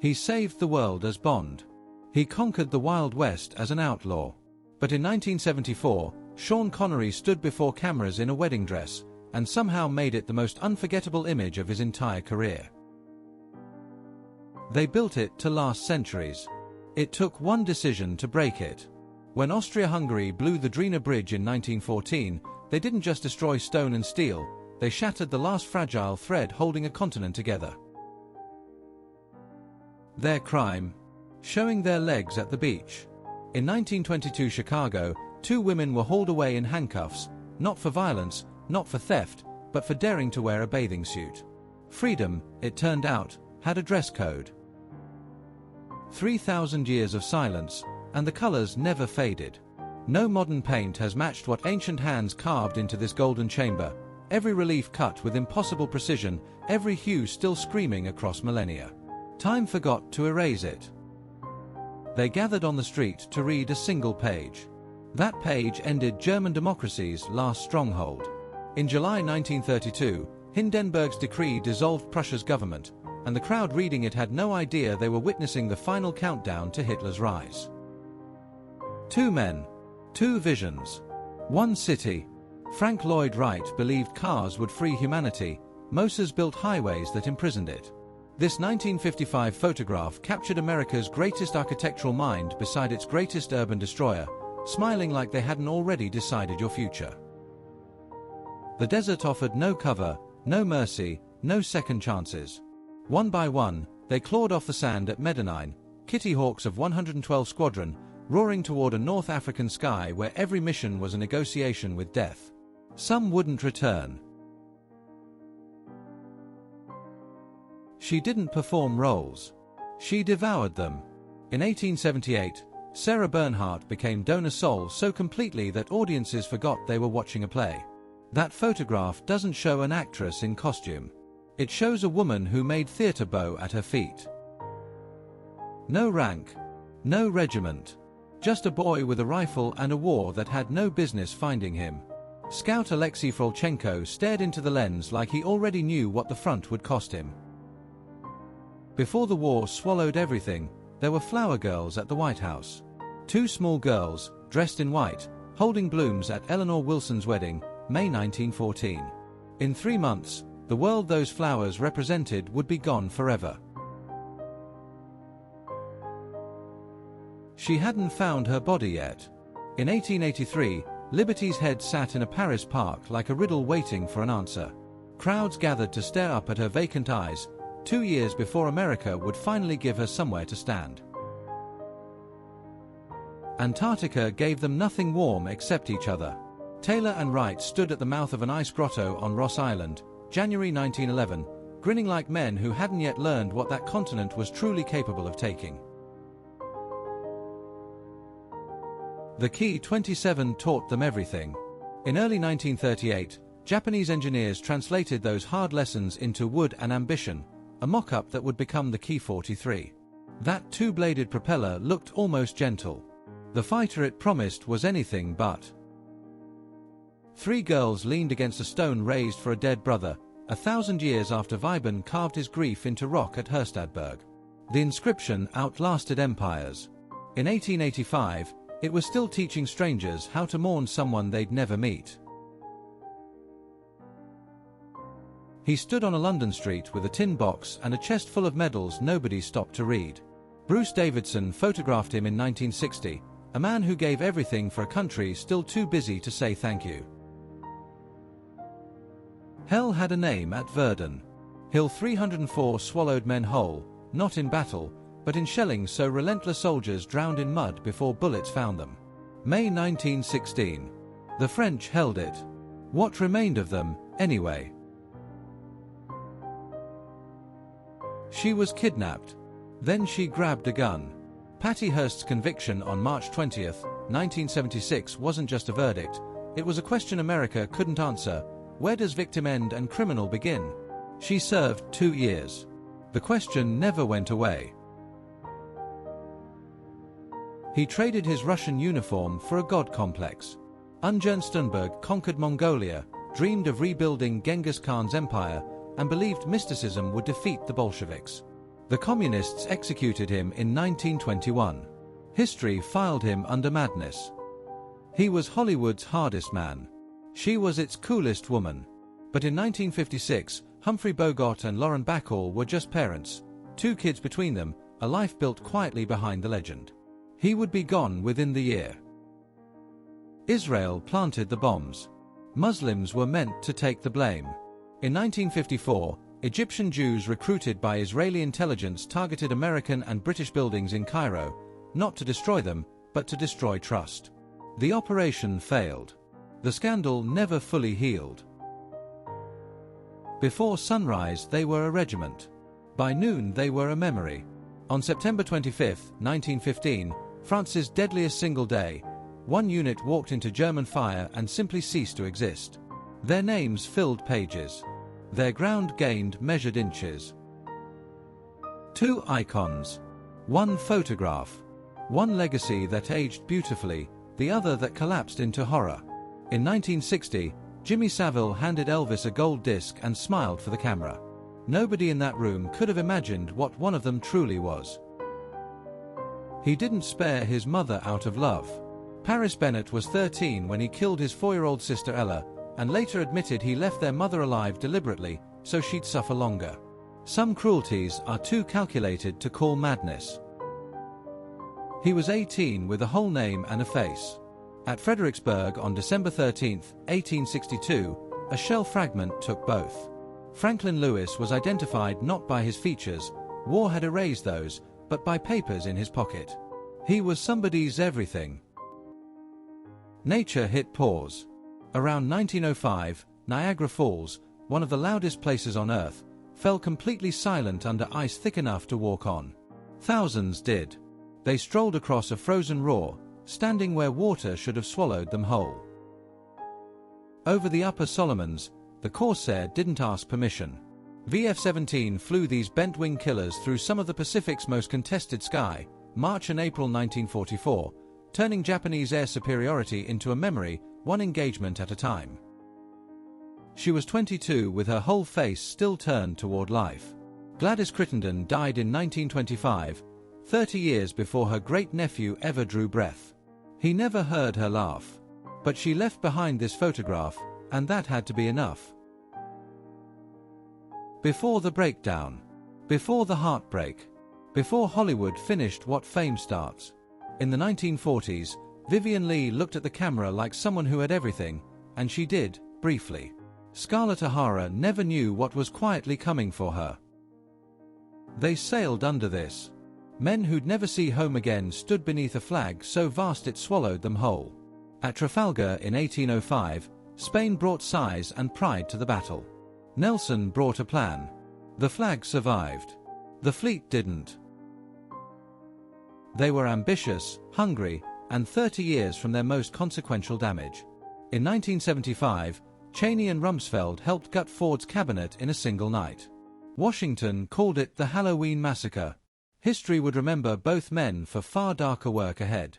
He saved the world as Bond. He conquered the Wild West as an outlaw. But in 1974, Sean Connery stood before cameras in a wedding dress, and somehow made it the most unforgettable image of his entire career. They built it to last centuries. It took one decision to break it. When Austria-Hungary blew the Drina Bridge in 1914, they didn't just destroy stone and steel, they shattered the last fragile thread holding a continent together. Their crime? Showing their legs at the beach. In 1922 Chicago, 2 women were hauled away in handcuffs, not for violence, not for theft, but for daring to wear a bathing suit. Freedom, it turned out, had a dress code. 3,000 years of silence, and the colors never faded. No modern paint has matched what ancient hands carved into this golden chamber, every relief cut with impossible precision, every hue still screaming across millennia. Time forgot to erase it. They gathered on the street to read a single page. That page ended German democracy's last stronghold. In July 1932, Hindenburg's decree dissolved Prussia's government, and the crowd reading it had no idea they were witnessing the final countdown to Hitler's rise. 2 men. 2 visions. 1 city. Frank Lloyd Wright believed cars would free humanity. Moses built highways that imprisoned it. This 1955 photograph captured America's greatest architectural mind beside its greatest urban destroyer, smiling like they hadn't already decided your future. The desert offered no cover, no mercy, no second chances. One by one, they clawed off the sand at Medellin, Kitty Hawks of 112 Squadron, roaring toward a North African sky where every mission was a negotiation with death. Some wouldn't return. She didn't perform roles. She devoured them. In 1878, Sarah Bernhardt became Donna Soul so completely that audiences forgot they were watching a play. That photograph doesn't show an actress in costume. It shows a woman who made theater bow at her feet. No rank, no regiment. Just a boy with a rifle and a war that had no business finding him. Scout Alexei Frolchenko stared into the lens like he already knew what the front would cost him. Before the war swallowed everything, there were flower girls at the White House. 2 small girls, dressed in white, holding blooms at Eleanor Wilson's wedding, May 1914. In 3 months, the world those flowers represented would be gone forever. She hadn't found her body yet. In 1883, Liberty's head sat in a Paris park like a riddle waiting for an answer. Crowds gathered to stare up at her vacant eyes, 2 years before America would finally give her somewhere to stand. Antarctica gave them nothing warm except each other. Taylor and Wright stood at the mouth of an ice grotto on Ross Island, January 1911, grinning like men who hadn't yet learned what that continent was truly capable of taking. The Ki-27 taught them everything. In early 1938, Japanese engineers translated those hard lessons into Wood and Ambition, a mock-up that would become the Ki-43. That 2-bladed propeller looked almost gentle. The fighter it promised was anything but. 3 girls leaned against a stone raised for a dead brother, 1,000 years after Vauban carved his grief into rock at Herstadberg. The inscription outlasted empires. In 1885, it was still teaching strangers how to mourn someone they'd never meet. He stood on a London street with a tin box and a chest full of medals nobody stopped to read. Bruce Davidson photographed him in 1960, a man who gave everything for a country still too busy to say thank you. Hell had a name at Verdun. Hill 304 swallowed men whole, not in battle, but in shelling so relentless soldiers drowned in mud before bullets found them. May 1916. The French held it. What remained of them, anyway? She was kidnapped. Then she grabbed a gun. Patty Hearst's conviction on March 20, 1976 wasn't just a verdict, it was a question America couldn't answer. Where does victim end and criminal begin? She served 2 years. The question never went away. He traded his Russian uniform for a god complex. Ungern Sternberg conquered Mongolia, dreamed of rebuilding Genghis Khan's empire, and believed mysticism would defeat the Bolsheviks. The communists executed him in 1921. History filed him under madness. He was Hollywood's hardest man. She was its coolest woman. But in 1956, Humphrey Bogart and Lauren Bacall were just parents, 2 kids between them, a life built quietly behind the legend. He would be gone within the year. Israel planted the bombs. Muslims were meant to take the blame. In 1954, Egyptian Jews recruited by Israeli intelligence targeted American and British buildings in Cairo, not to destroy them, but to destroy trust. The operation failed. The scandal never fully healed. Before sunrise, they were a regiment. By noon, they were a memory. On September 25, 1915, France's deadliest single day, 1 unit walked into German fire and simply ceased to exist. Their names filled pages. Their ground gained measured inches. 2 icons. 1 photograph. 1 legacy that aged beautifully, the other that collapsed into horror. In 1960, Jimmy Savile handed Elvis a gold disc and smiled for the camera. Nobody in that room could have imagined what one of them truly was. He didn't spare his mother out of love. Paris Bennett was 13 when he killed his 4-year-old sister Ella, and later admitted he left their mother alive deliberately, so she'd suffer longer. Some cruelties are too calculated to call madness. He was 18 with a whole name and a face. At Fredericksburg on December 13, 1862, a shell fragment took both. Franklin Lewis was identified not by his features, war had erased those, but by papers in his pocket. He was somebody's everything. Nature hit pause. Around 1905, Niagara Falls, one of the loudest places on Earth, fell completely silent under ice thick enough to walk on. Thousands did. They strolled across a frozen roar, standing where water should have swallowed them whole. Over the Upper Solomons, the Corsair didn't ask permission. VF-17 flew these bent-wing killers through some of the Pacific's most contested sky, March and April 1944, turning Japanese air superiority into a memory, 1 engagement at a time. She was 22 with her whole face still turned toward life. Gladys Crittenden died in 1925, 30 years before her great-nephew ever drew breath. He never heard her laugh. But she left behind this photograph, and that had to be enough. Before the breakdown. Before the heartbreak. Before Hollywood finished what fame starts. In the 1940s, Vivien Leigh looked at the camera like someone who had everything, and she did, briefly. Scarlett O'Hara never knew what was quietly coming for her. They sailed under this. Men who'd never see home again stood beneath a flag so vast it swallowed them whole. At Trafalgar in 1805, Spain brought size and pride to the battle. Nelson brought a plan. The flag survived. The fleet didn't. They were ambitious, hungry, and 30 years from their most consequential damage. In 1975, Cheney and Rumsfeld helped gut Ford's cabinet in a single night. Washington called it the Halloween Massacre. History would remember both men for far darker work ahead.